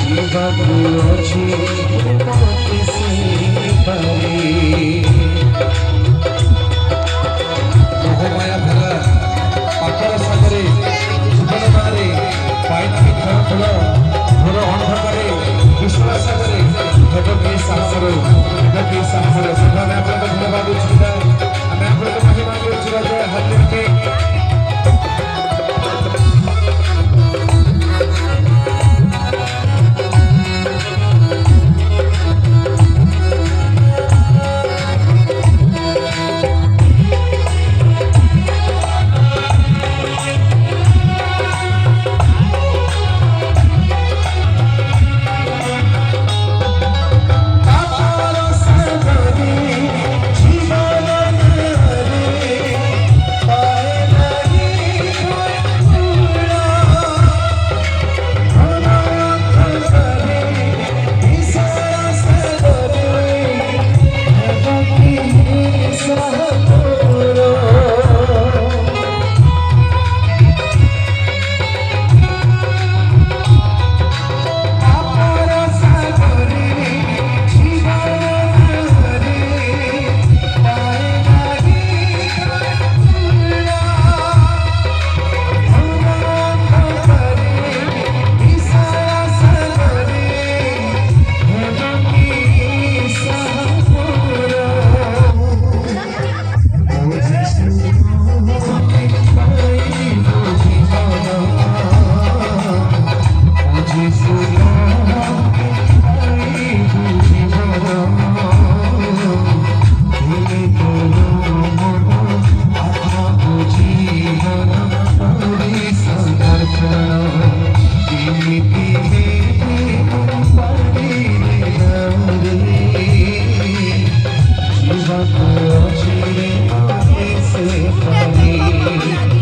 जीवाकू अछि मोते से पारी मोहमाया भरा पातळ सागरे जीवन मारे पाइना खेल खेल घोर अंधकारे विश्वास सागरे हेबके साहसर हेबके साहसर सभाने आपको धन्यवाद उचित आमे आपको महिमा उचित जय हरिके जीवाकू अछि मोते से पारी